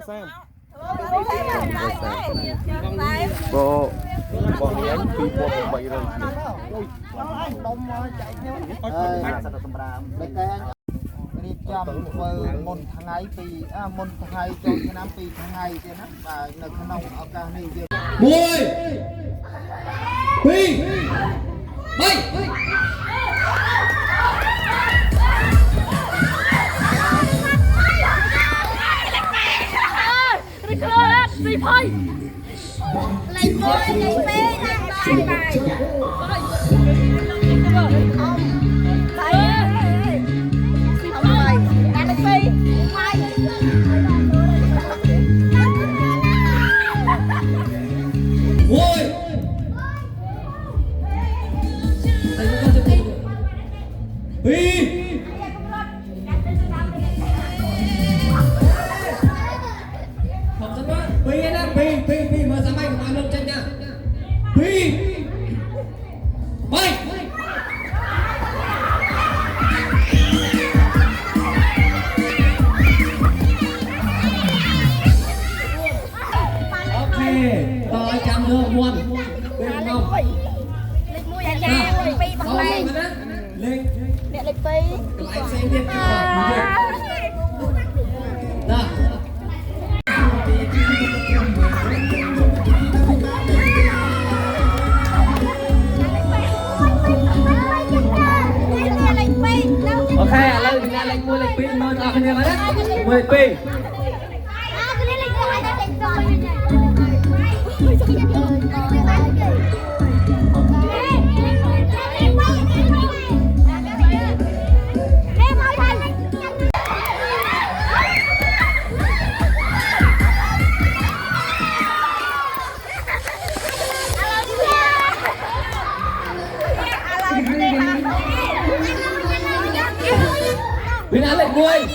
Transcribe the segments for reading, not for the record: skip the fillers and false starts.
xem bộ bọn nhánh phi bộ bảy rồiรีบจำมนทางไงปีมนทางไงจนน้ำปีทางไงเจ้านะแต่ในขนมเอาการนี่เดียวมวยปีไปสี่พอยไล่โวยไล่เป้นั่งได้ไปBên ăn lệnh môi.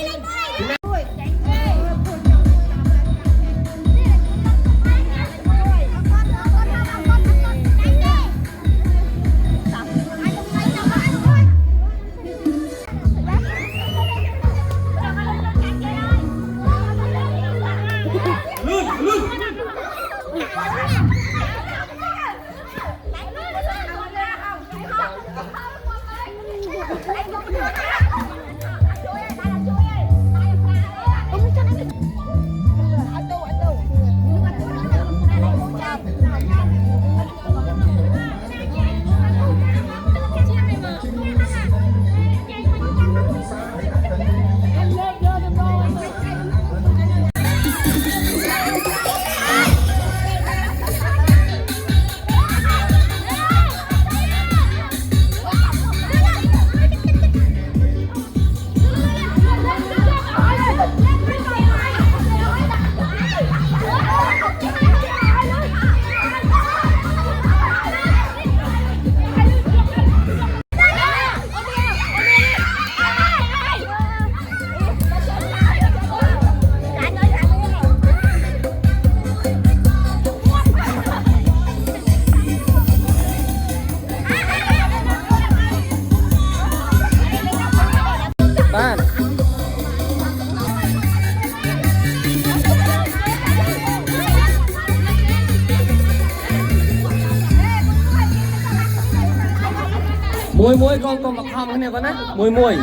Mùi con mặc hòm cái này con á mùi mùi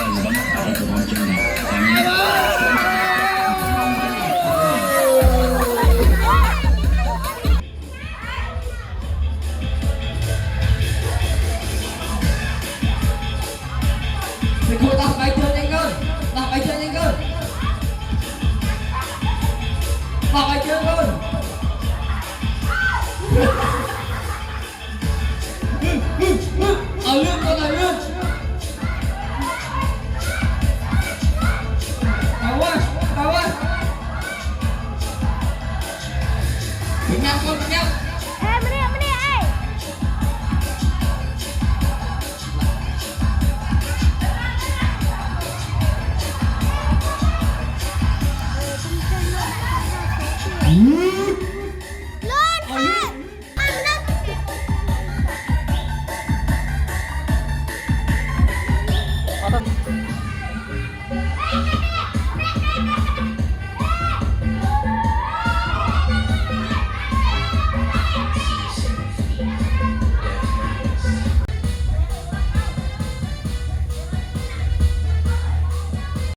Thầy cô đặt bài chơi nhanh hơn. Đặt bài chơi nhanh hơn. Đặt bài chơi hơn. Ở lưng con này lưng.